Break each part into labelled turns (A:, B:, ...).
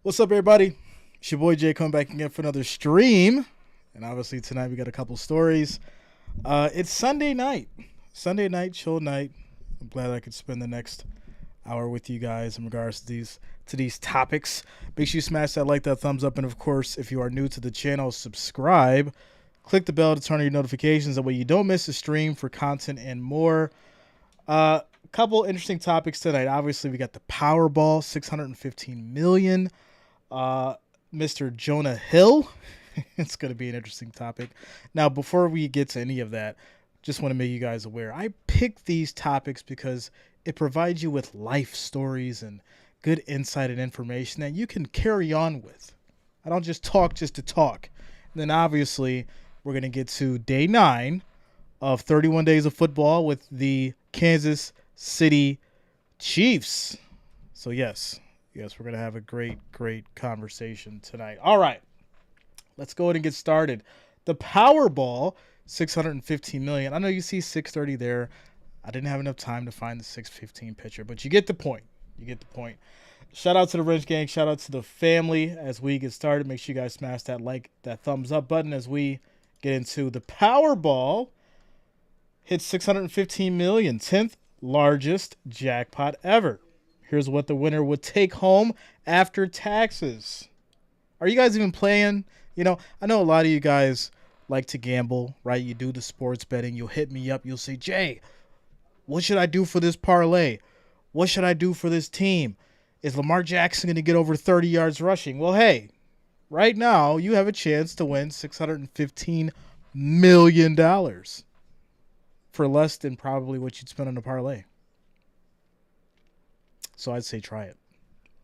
A: What's up, everybody? It's your boy Jay coming back again for another stream. And obviously, tonight we got a couple stories. It's Sunday night. Sunday night, chill night. I'm glad I could spend the next hour with you guys in regards to these topics. Make sure you smash that like, that thumbs up, and of course, if you are new to the channel, subscribe. Click the bell to turn on your notifications. That way you don't miss a stream for content and more. Couple interesting topics tonight. Obviously, we got the Powerball, 615 million. Mr. Jonah Hill. It's going to be an interesting topic. Now, before we get to any of that, just want to make you guys aware. I picked these topics because it provides you with life stories and good insight and information that you can carry on with. I don't just talk just to talk. And then obviously, we're going to get to day 9 of 31 days of football with the Kansas City Chiefs. So yes, we're going to have a great conversation tonight. All right, let's go ahead and get started. The Powerball, 615 million. I know you see 630 there. I didn't have enough time to find the 615 picture, but you get the point. Shout out to the Rich Gang. Shout out to the family as we get started. Make sure you guys smash that like, that thumbs up button as we get into the Powerball. Hit 615 million, 10th largest jackpot ever. Here's what the winner would take home after taxes. Are you guys even playing? I know a lot of you guys like to gamble, right? You do the sports betting. You'll hit me up. You'll say, Jay, what should I do for this parlay? What should I do for this team? Is Lamar Jackson going to get over 30 yards rushing? Well, hey, right now you have a chance to win $615 million for less than probably what you'd spend on a parlay. So I'd say try it.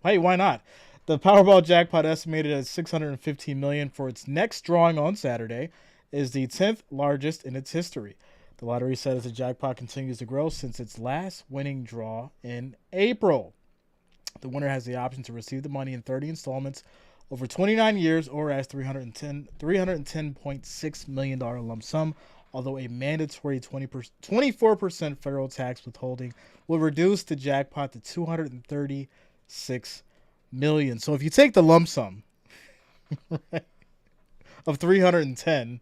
A: Hey, why not? The Powerball jackpot, estimated at $615 million for its next drawing on Saturday, is the 10th largest in its history. The lottery says the jackpot continues to grow since its last winning draw in April. The winner has the option to receive the money in 30 installments over 29 years or as $310.6 million lump sum, although a mandatory 24% federal tax withholding will reduce the jackpot to $236 million. So if you take the lump sum right, of 310,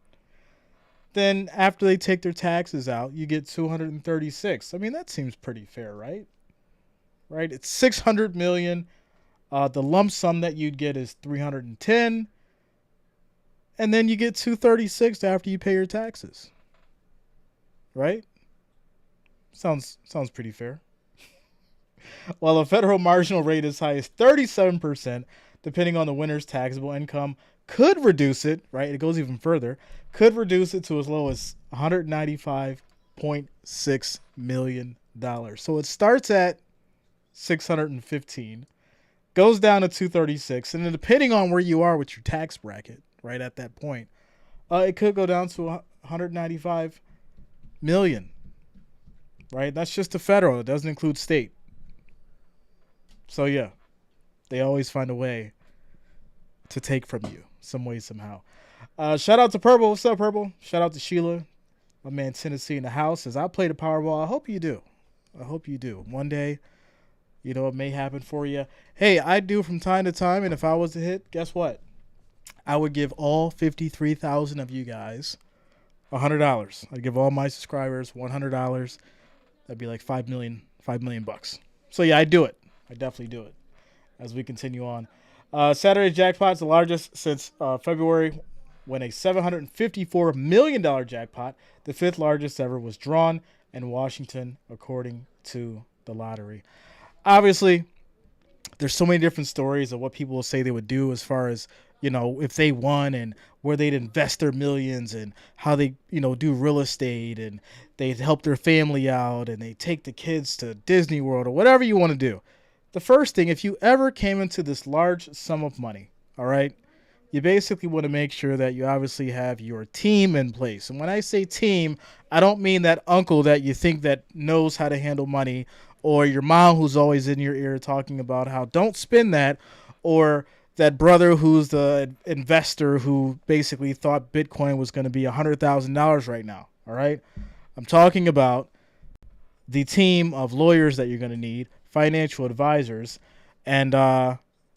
A: then after they take their taxes out, you get 236. I mean, that seems pretty fair, right? Right? It's 600 million. The lump sum that you'd get is 310, and then you get 236 after you pay your taxes. Right? Sounds pretty fair. While a federal marginal rate as high as 37%, depending on the winner's taxable income, could reduce it, right? It goes even further, could reduce it to as low as $195.6 million. So it starts at 615, goes down to 236, and then depending on where you are with your tax bracket, right at that point, it could go down to 195 million. Right? That's just the federal. It doesn't include state. So yeah, they always find a way to take from you, some way, somehow. Shout out to Purple. What's up, Purple? Shout out to Sheila, my man Tennessee in the house. As I play the Powerball, I hope you do. One day, it may happen for you. Hey, I do from time to time, and if I was to hit, guess what? I would give all 53,000 of you guys $100. I'd give all my subscribers $100. That'd be like 5 million bucks. So yeah, I do it. I definitely do it. As we continue on, Saturday's jackpot's the largest since February, when a $754 million jackpot, the 5th largest ever, was drawn in Washington, according to the lottery. Obviously, there's so many different stories of what people will say they would do as far as, if they won, and where they'd invest their millions, and how they, do real estate, and they'd help their family out, and they take the kids to Disney World, or whatever you want to do. The first thing, if you ever came into this large sum of money, all right, you basically want to make sure that you obviously have your team in place. And when I say team, I don't mean that uncle that you think that knows how to handle money, or your mom who's always in your ear talking about how don't spend that, or that brother who's the investor who basically thought Bitcoin was going to be $100,000 right now. All right. I'm talking about the team of lawyers that you're going to need, financial advisors, and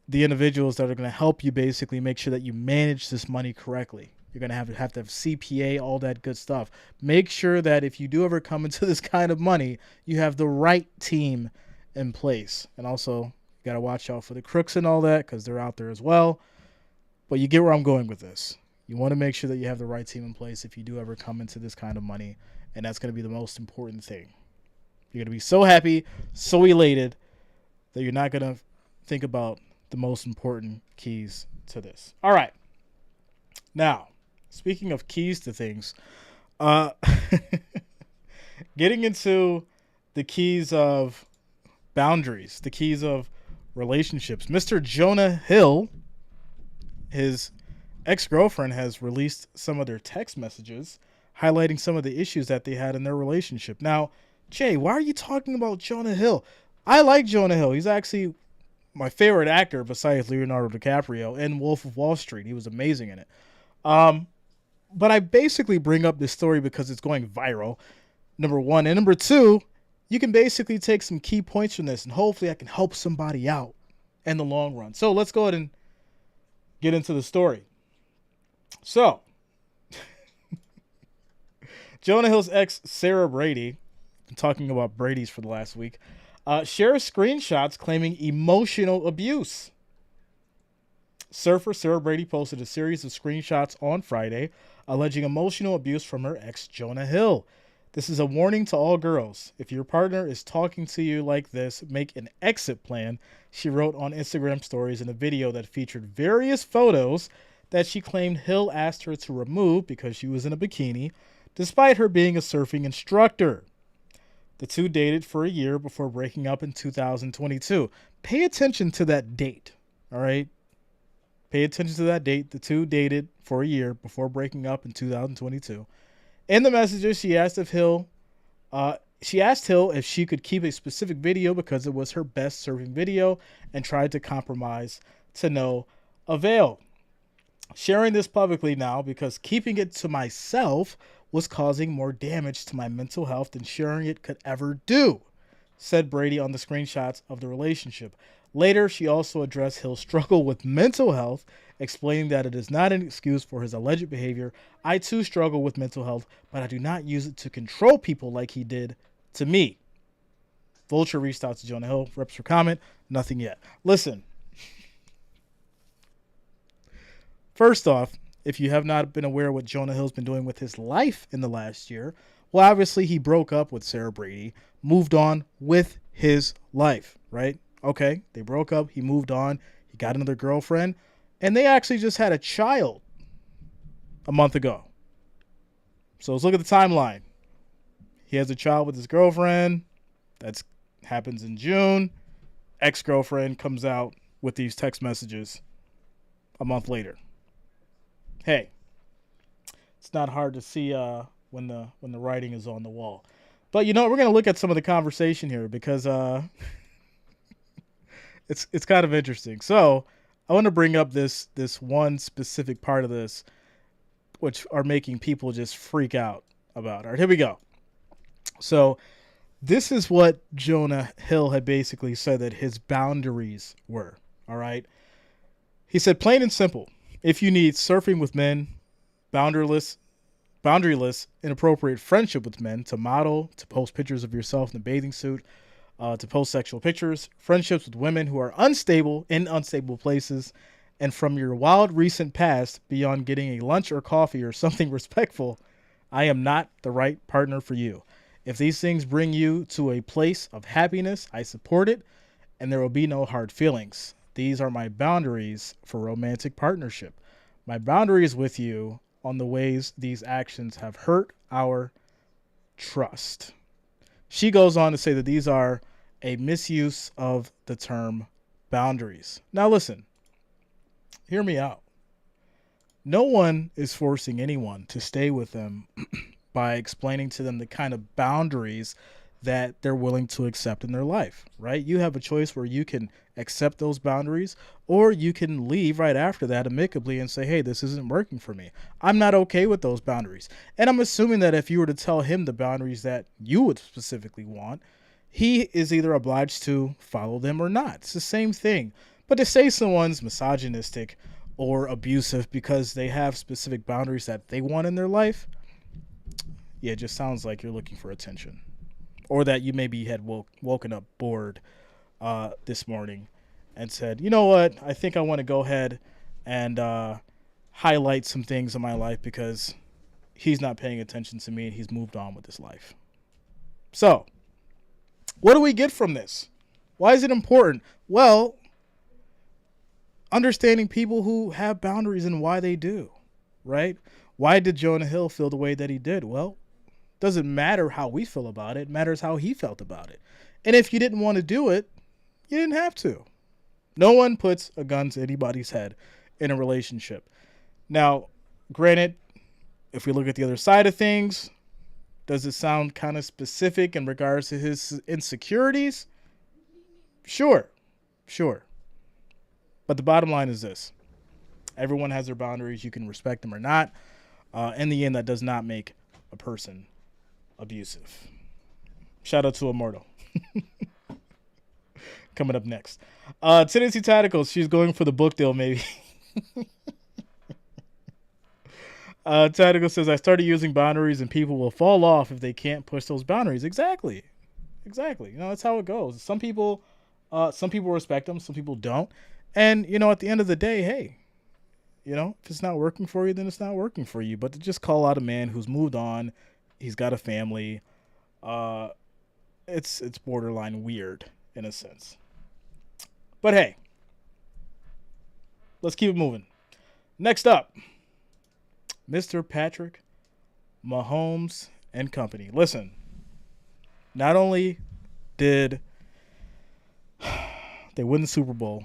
A: the individuals that are going to help you basically make sure that you manage this money correctly. You're going to have to have CPA, all that good stuff. Make sure that if you do ever come into this kind of money, you have the right team in place. And also, you got to watch out for the crooks and all that because they're out there as well. But you get where I'm going with this. You want to make sure that you have the right team in place if you do ever come into this kind of money. And that's going to be the most important thing. You're going to be so happy, so elated that you're not going to think about the most important keys to this. All right. Now, speaking of keys to things, getting into the keys of boundaries, the keys of relationships. Mr. Jonah Hill, his ex-girlfriend, has released some of their text messages highlighting some of the issues that they had in their relationship. Now, Jay, why are you talking about Jonah Hill? I like Jonah Hill. He's actually my favorite actor besides Leonardo DiCaprio in Wolf of Wall Street. He was amazing in it. But I basically bring up this story because it's going viral, number one. And number two, you can basically take some key points from this, and hopefully I can help somebody out in the long run. So let's go ahead and get into the story. So, Jonah Hill's ex, Sarah Brady, I'm talking about Brady's for the last week, shares screenshots claiming emotional abuse. Surfer Sarah Brady posted a series of screenshots on Friday alleging emotional abuse from her ex, Jonah Hill. This is a warning to all girls. If your partner is talking to you like this, make an exit plan, she wrote on Instagram stories in a video that featured various photos that she claimed Hill asked her to remove because she was in a bikini, despite her being a surfing instructor. The two dated for a year before breaking up in 2022. Pay attention to that date, all right? Pay attention to that date. The two dated for a year before breaking up in 2022. In the messages, she asked Hill if she could keep a specific video because it was her best surfing video and tried to compromise to no avail. Sharing this publicly now because keeping it to myself was causing more damage to my mental health than sharing it could ever do, said Brady on the screenshots of the relationship. Later, she also addressed Hill's struggle with mental health, explaining that it is not an excuse for his alleged behavior. I too struggle with mental health, but I do not use it to control people like he did to me. Vulture reached out to Jonah Hill. Reps for comment. Nothing yet. Listen. First off, if you have not been aware of what Jonah Hill's been doing with his life in the last year, well, obviously he broke up with Sarah Brady, moved on with his life, right? Okay, they broke up, he moved on, he got another girlfriend, and they actually just had a child a month ago. So let's look at the timeline. He has a child with his girlfriend. That happens in June. Ex-girlfriend comes out with these text messages a month later. Hey, it's not hard to see when the writing is on the wall. But you know, we're going to look at some of the conversation here because it's kind of interesting. So I want to bring up this one specific part of this, which are making people just freak out about. All right, here we go. So this is what Jonah Hill had basically said that his boundaries were. All right. He said, plain and simple, if you need surfing with men, boundaryless, inappropriate friendship with men, to model, to post pictures of yourself in a bathing suit, to post sexual pictures, friendships with women who are unstable in unstable places, and from your wild recent past, beyond getting a lunch or coffee or something respectful, I am not the right partner for you. If these things bring you to a place of happiness, I support it, and there will be no hard feelings. These are my boundaries for romantic partnership. My boundaries with you on the ways these actions have hurt our trust. She goes on to say that these are a misuse of the term boundaries. Now listen, hear me out. No one is forcing anyone to stay with them by explaining to them the kind of boundaries that they're willing to accept in their life, right? You have a choice where you can accept those boundaries, or you can leave right after that amicably and say, hey, this isn't working for me. I'm not okay with those boundaries. And I'm assuming that if you were to tell him the boundaries that you would specifically want, he is either obliged to follow them or not. It's the same thing. But to say someone's misogynistic or abusive because they have specific boundaries that they want in their life, yeah, it just sounds like you're looking for attention. Or that you maybe had woken up bored this morning and said, you know what, I think I want to go ahead and highlight some things in my life because he's not paying attention to me and he's moved on with his life. So, what do we get from this? Why is it important? Well, understanding people who have boundaries and why they do, right? Why did Jonah Hill feel the way that he did? Well, it doesn't matter how we feel about it. It matters how he felt about it. And if you didn't want to do it, you didn't have to. No one puts a gun to anybody's head in a relationship. Now, granted, if we look at the other side of things, does it sound kind of specific in regards to his insecurities? Sure. But the bottom line is this. Everyone has their boundaries. You can respect them or not. In the end, that does not make a person abusive. Shout out to Immortal. Coming up next. Tennessee Tacticals. She's going for the book deal, maybe. Tactical says, I started using boundaries and people will fall off if they can't push those boundaries. Exactly. You know, that's how it goes. Some people respect them. Some people don't. And, you know, at the end of the day, hey, you know, if it's not working for you, then it's not working for you. But to just call out a man who's moved on, he's got a family, it's borderline weird in a sense. But hey, let's keep it moving. Next up, Mr. Patrick Mahomes and company. Listen, not only did they win the Super Bowl,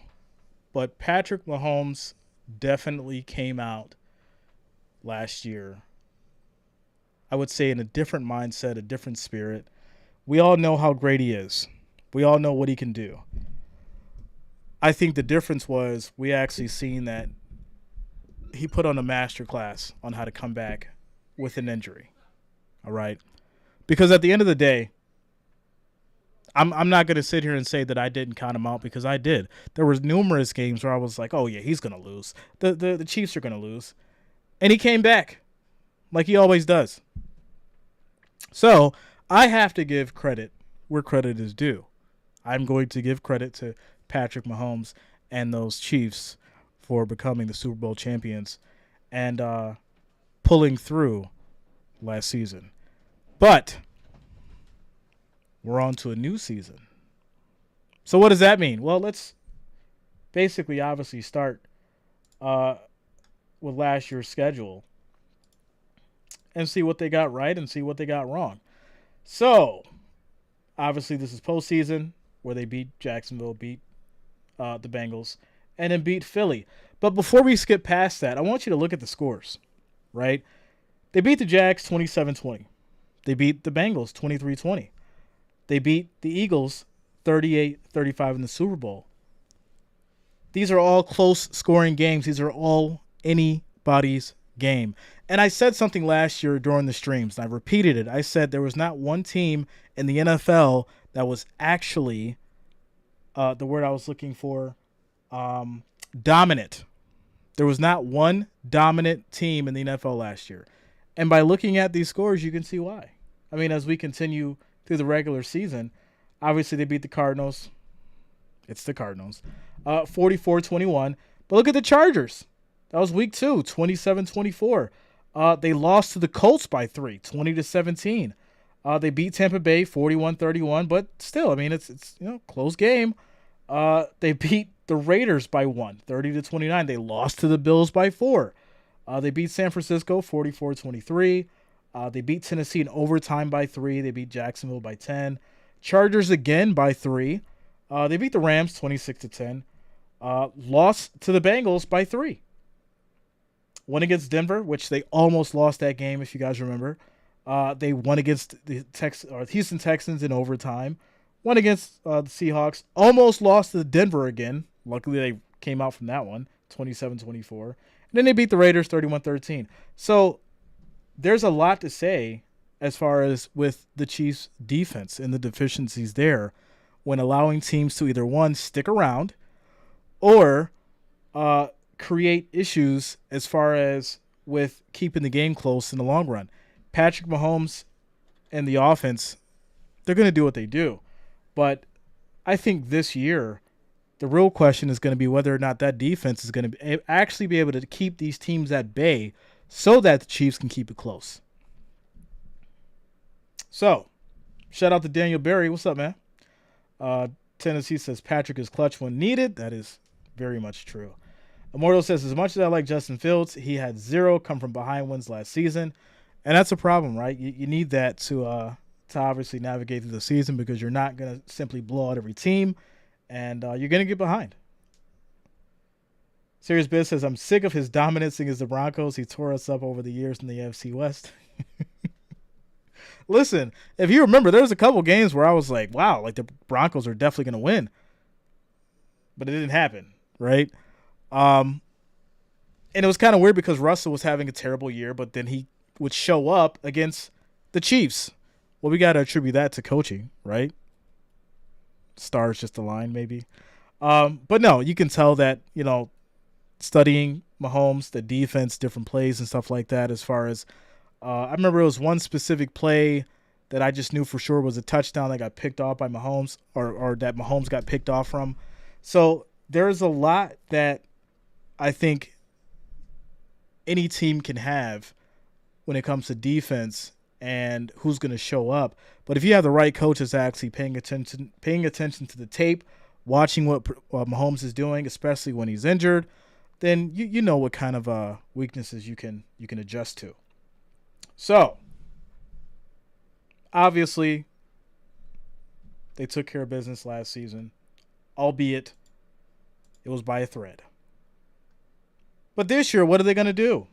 A: but Patrick Mahomes definitely came out last year, I would say, in a different mindset, a different spirit. We all know how great he is. We all know what he can do. I think the difference was we actually seen that he put on a master class on how to come back with an injury. All right? Because at the end of the day, I'm not going to sit here and say that I didn't count him out, because I did. There was numerous games where I was like, oh, yeah, he's going to lose. The Chiefs are going to lose. And he came back like he always does. So I have to give credit where credit is due. I'm going to give credit to Patrick Mahomes and those Chiefs for becoming the Super Bowl champions and pulling through last season. But we're on to a new season. So what does that mean? Well, let's basically obviously start with last year's schedule and see what they got right and see what they got wrong. So obviously this is postseason where they beat Jacksonville, beat the Bengals, and then beat Philly. But before we skip past that, I want you to look at the scores, right? They beat the Jags 27-20. They beat the Bengals 23-20. They beat the Eagles 38-35 in the Super Bowl. These are all close scoring games. These are all anybody's game. And I said something last year during the streams, and I repeated it. I said there was not one team in the NFL that was actually, the word I was looking for, dominant. There was not one dominant team in the NFL last year. And by looking at these scores, you can see why. I mean, as we continue through the regular season, obviously they beat the Cardinals. It's the Cardinals. 44-21. But look at the Chargers. That was week 2, 27-24. They lost to the Colts by 3, 20-17. They beat Tampa Bay 41-31, but still, I mean, it's close game. They beat the Raiders by 1, 30-29. They lost to the Bills by 4. They beat San Francisco 44-23. They beat Tennessee in overtime by 3. They beat Jacksonville by 10. Chargers again by 3. They beat the Rams 26-10. Lost to the Bengals by 3. Won against Denver, which they almost lost that game, if you guys remember. They won against the Houston Texans in overtime. Won against the Seahawks. Almost lost to Denver again. Luckily, they came out from that one, 27-24. And then they beat the Raiders 31-13. So there's a lot to say as far as with the Chiefs' defense and the deficiencies there when allowing teams to either, one, stick around, or create issues as far as with keeping the game close in the long run. Patrick Mahomes and the offense, they're going to do what they do. But I think this year, the real question is going to be whether or not that defense is going to actually be able to keep these teams at bay so that the Chiefs can keep it close. So, shout out to Daniel Berry. What's up, man? Tennessee says Patrick is clutch when needed. That is very much true. Immortal says, as much as I like Justin Fields, he had 0 come from behind wins last season. And that's a problem, right? You need that to obviously navigate through the season because you're not going to simply blow out every team, and you're going to get behind. Serious Biz says, I'm sick of his dominance against the Broncos. He tore us up over the years in the AFC West. Listen, if you remember, there was a couple games where I was like, wow, like the Broncos are definitely going to win. But it didn't happen, right? And it was kind of weird because Russell was having a terrible year, but then he would show up against the Chiefs. Well, we got to attribute that to coaching, right? Stars just aligned, maybe. But no, you can tell that, studying Mahomes, the defense, different plays and stuff like that as far as I remember it was one specific play that I just knew for sure was a touchdown that got picked off by Mahomes or that Mahomes got picked off from. So there's a lot that I think any team can have when it comes to defense and who's going to show up. But if you have the right coaches actually paying attention to the tape, watching what Mahomes is doing, especially when he's injured, then you know what kind of weaknesses you can adjust to. So, obviously, they took care of business last season, albeit it was by a thread. But this year, what are they going to do?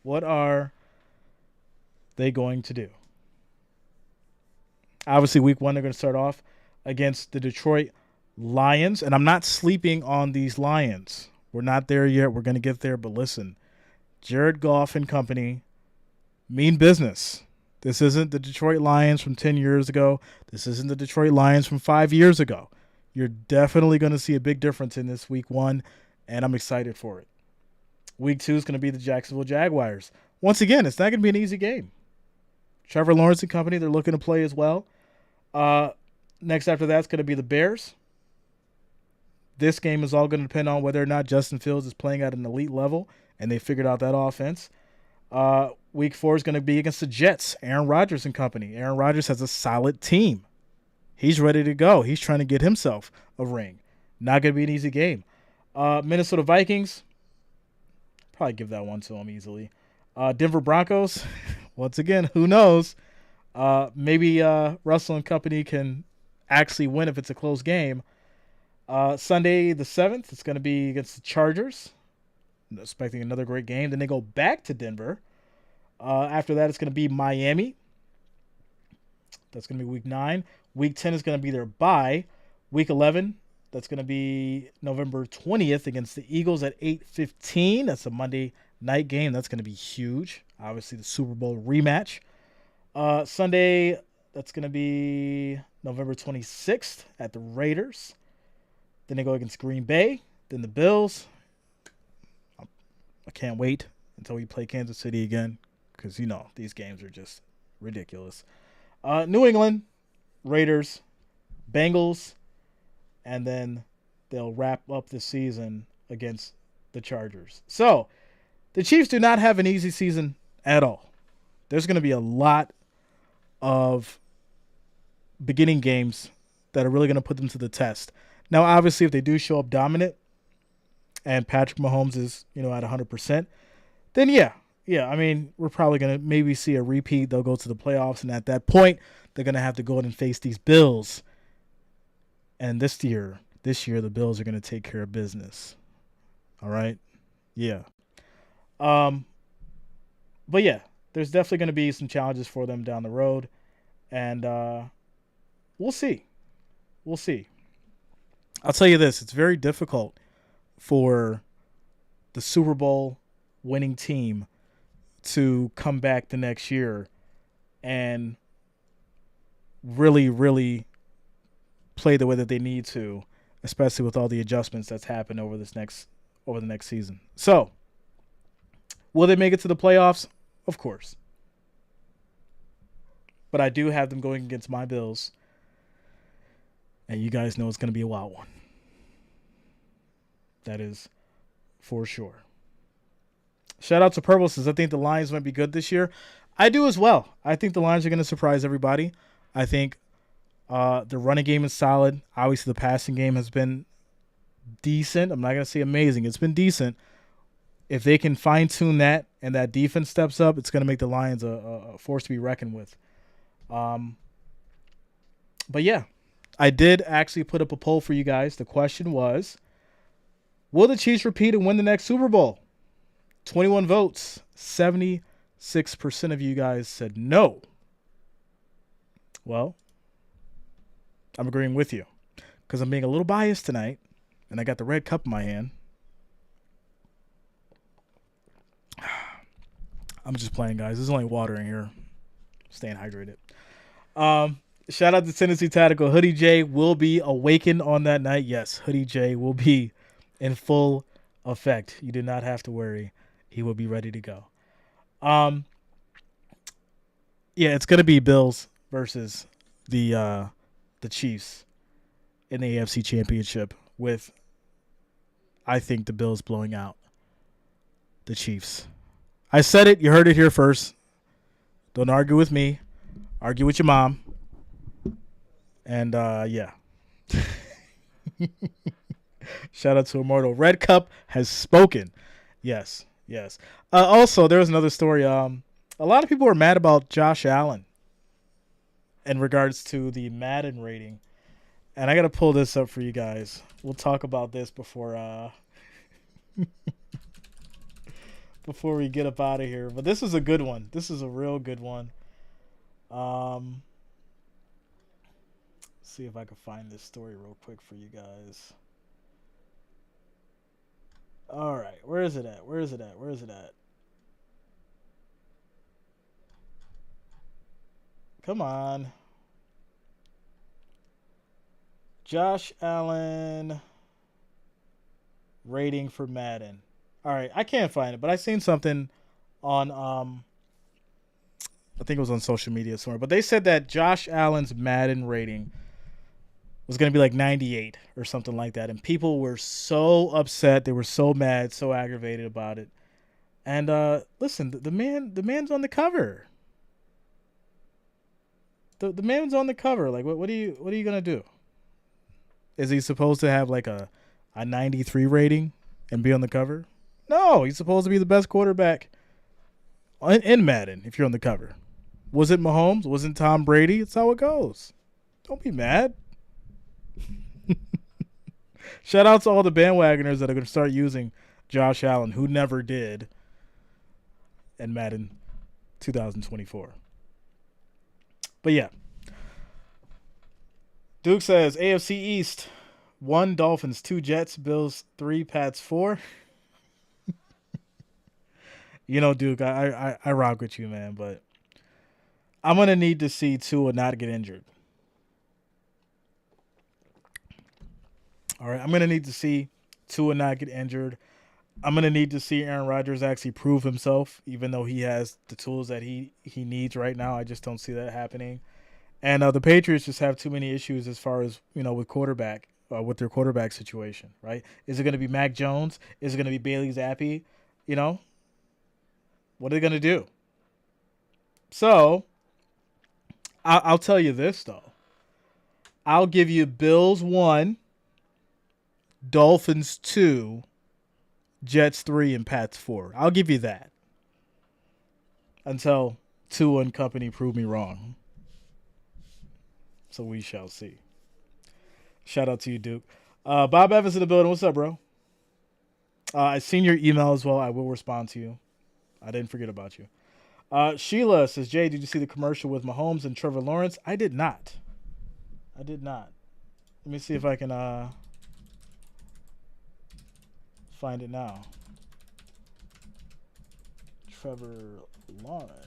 A: What are they going to do? Obviously, week 1, they're going to start off against the Detroit Lions. And I'm not sleeping on these Lions. We're not there yet. We're going to get there. But listen, Jared Goff and company mean business. This isn't the Detroit Lions from 10 years ago. This isn't the Detroit Lions from 5 years ago. You're definitely going to see a big difference in this week 1, and I'm excited for it. Week 2 is going to be the Jacksonville Jaguars. Once again, it's not going to be an easy game. Trevor Lawrence and company, they're looking to play as well. Next after that, it's going to be the Bears. This game is all going to depend on whether or not Justin Fields is playing at an elite level, and they figured out that offense. Week 4 is going to be against the Jets, Aaron Rodgers and company. Aaron Rodgers has a solid team. He's ready to go. He's trying to get himself a ring. Not going to be an easy game. Minnesota Vikings, probably give that one to them easily. Denver Broncos, once again, who knows? Maybe Russell and company can actually win if it's a close game. Sunday the 7th, it's going to be against the Chargers. I'm expecting another great game. Then they go back to Denver. After that, it's going to be Miami. That's going to be week 9. Week 10 is going to be their bye. Week 11, that's going to be November 20th against the Eagles at 8:15. That's a Monday night game. That's going to be huge. Obviously, the Super Bowl rematch. Sunday, that's going to be November 26th at the Raiders. Then they go against Green Bay. Then the Bills. I can't wait until we play Kansas City again because, these games are just ridiculous. New England, Raiders, Bengals, and then they'll wrap up the season against the Chargers. So, the Chiefs do not have an easy season at all. There's going to be a lot of beginning games that are really going to put them to the test. Now, obviously, if they do show up dominant and Patrick Mahomes is, at 100%, then yeah, we're probably going to maybe see a repeat. They'll go to the playoffs, and at that point, they're going to have to go and face these Bills. And this year, the Bills are going to take care of business. All right? Yeah. But yeah, there's definitely going to be some challenges for them down the road, and we'll see. I'll tell you this, it's very difficult for the Super Bowl winning team to come back the next year and really, really play the way that they need to especially with all the adjustments that's happened over the next season. So, will they make it to the playoffs? Of course. But I do have them going against my Bills. And you guys know it's going to be a wild one. That is for sure. Shout out to Purple says, I think the Lions might be good this year. I do as well. I think the Lions are going to surprise everybody. I think the running game is solid. Obviously, the passing game has been decent. I'm not going to say amazing. It's been decent. If they can fine-tune that and that defense steps up, it's going to make the Lions a force to be reckoned with. But, yeah, I did actually put up a poll for you guys. The question was, will the Chiefs repeat and win the next Super Bowl? 21 votes. 76% of you guys said no. Well, I'm agreeing with you because I'm being a little biased tonight, and I got the red cup in my hand. I'm just playing, guys. There's only water in here. Staying hydrated. Shout out to Tennessee Tactical. Hoodie J will be awakened on that night. Yes, Hoodie J will be in full effect. You do not have to worry. He will be ready to go. Yeah, it's gonna be Bills versus the Chiefs in the AFC Championship. With, I think, the Bills blowing out the Chiefs. I said it. You heard it here first. Don't argue with me. Argue with your mom. And yeah. Shout out to Immortal. Red Cup has spoken. Yes. Yes. Also, there was another story. A lot of people were mad about Josh Allen in regards to the Madden rating. And I got to pull this up for you guys. We'll talk about this before before we get up out of here. But this is a good one. This is a real good one. See if I can find this story real quick for you guys. All right, where is it at? Where is it at? Where is it at? Come on. Josh Allen rating for Madden. All right, I can't find it, but I seen something on I think it was on social media somewhere, but they said that Josh Allen's Madden rating was going to be like 98 or something like that. And people were so upset. They were so mad, so aggravated about it. And listen, the man's on the cover. The man's on the cover. Like, what are you going to do? Is he supposed to have like a 93 rating and be on the cover? No, he's supposed to be the best quarterback in Madden if you're on the cover. Was it Mahomes? Wasn't Tom Brady? It's how it goes. Don't be mad. Shout out to all the bandwagoners that are going to start using Josh Allen, who never did, in Madden 2024. But yeah. Duke says AFC East 1 Dolphins, 2 Jets, Bills 3, Pats 4. You know, Duke, I rock with you, man, but I'm going to need to see Tua not get injured. All right, I'm going to need to see Tua not get injured. I'm going to need to see Aaron Rodgers actually prove himself, even though he has the tools that he needs right now. I just don't see that happening. And the Patriots just have too many issues as far as, with with their quarterback situation, right? Is it going to be Mac Jones? Is it going to be Bailey Zappi? What are they going to do? So, I'll tell you this, though. I'll give you Bills 1, Dolphins 2, Jets 3, and Pats 4. I'll give you that. Until Tua and company prove me wrong. So we shall see. Shout out to you, Duke. Bob Evans in the building. What's up, bro? I've seen your email as well. I will respond to you. I didn't forget about you. Sheila says, Jay, did you see the commercial with Mahomes and Trevor Lawrence? I did not. Let me see if I can find it now. Trevor Lawrence.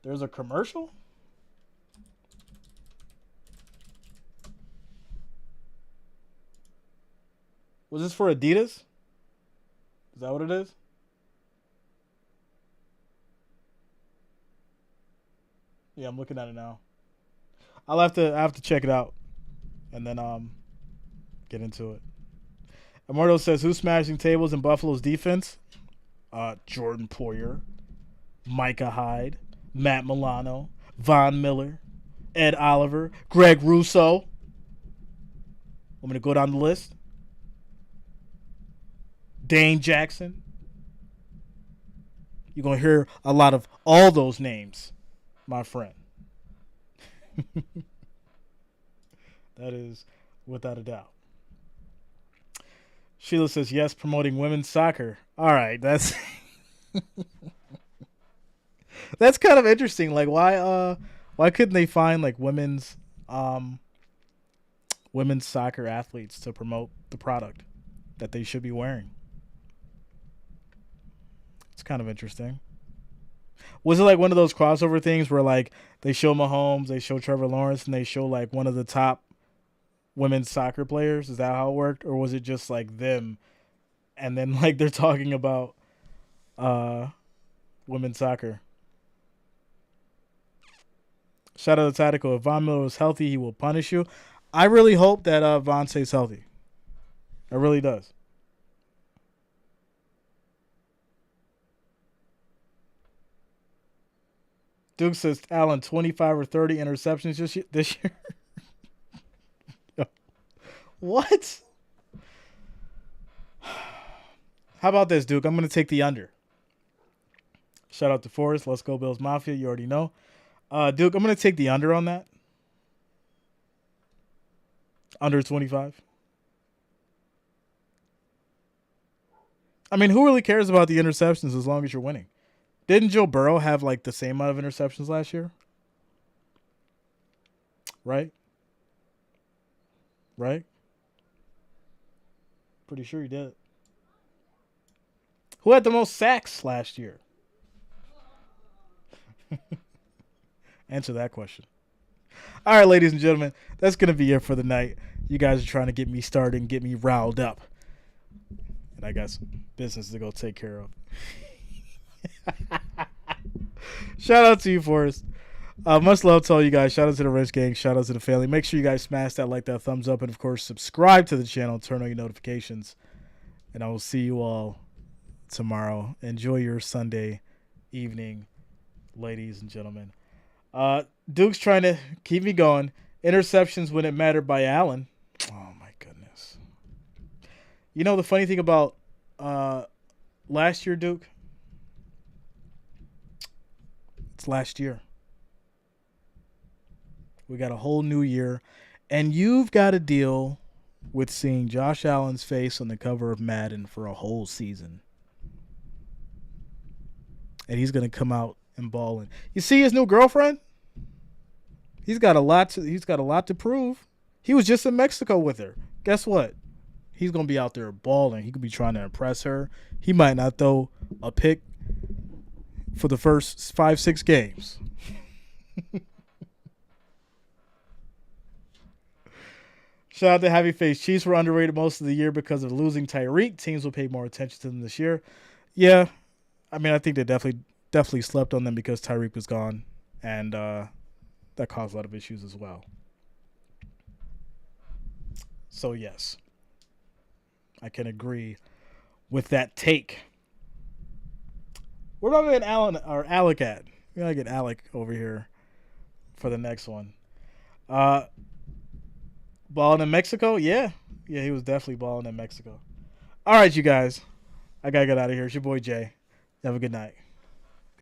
A: There's a commercial? Was this for Adidas? Is that what it is? Yeah, I'm looking at it now. I have to check it out and then get into it. Immortal says, who's smashing tables in Buffalo's defense? Jordan Poyer, Micah Hyde, Matt Milano, Von Miller, Ed Oliver, Greg Russo. I'm going to go down the list. Dane Jackson. You're going to hear a lot of all those names, my friend. That is without a doubt. Sheila says, yes, promoting women's soccer. All right, that's that's kind of interesting. Like, why couldn't they find like women's soccer athletes to promote the product that they should be wearing? It's kind of interesting. Was it like one of those crossover things where like they show Mahomes, they show Trevor Lawrence, and they show like one of the top women's soccer players? Is that how it worked? Or was it just like them and then like they're talking about women's soccer? Shout out to Tactical. If Von Miller is healthy, he will punish you. I really hope that Von stays healthy. It really does. Duke says, Allen, 25 or 30 interceptions this year. What? How about this, Duke? I'm going to take the under. Shout out to Forrest. Let's go, Bills Mafia. You already know. Duke, I'm going to take the under on that. Under 25. I mean, who really cares about the interceptions as long as you're winning? Didn't Joe Burrow have like the same amount of interceptions last year? Right? Pretty sure he did. Who had the most sacks last year? Answer that question. All right, ladies and gentlemen, that's going to be it for the night. You guys are trying to get me started and get me riled up. And I got some business to go take care of. Shout out to you, Forrest. Much love to all you guys. Shout out to the Rich Gang. Shout out to the family. Make sure you guys smash that like, that thumbs up, and, of course, subscribe to the channel. Turn on your notifications. And I will see you all tomorrow. Enjoy your Sunday evening, ladies and gentlemen. Duke's trying to keep me going. Interceptions when it mattered by Allen. Oh, my goodness. You know the funny thing about last year, Duke? It's last year. We got a whole new year, and you've got to deal with seeing Josh Allen's face on the cover of Madden for a whole season. And he's going to come out and ball in. You see his new girlfriend? He's got a lot to prove. He was just in Mexico with her. Guess what? He's going to be out there balling. He could be trying to impress her. He might not throw a pick for the first 5-6 games. Shout out to Happy Face. Chiefs were underrated most of the year because of losing Tyreek. Teams will pay more attention to them this year. Yeah, I mean, I think they definitely slept on them because Tyreek was gone, and that caused a lot of issues as well. So, yes, I can agree with that take. Where am I getting Alan or Alec at? We gotta get Alec over here for the next one. Balling in Mexico? Yeah, he was definitely balling in Mexico. All right, you guys. I gotta get out of here. It's your boy Jay. Have a good night.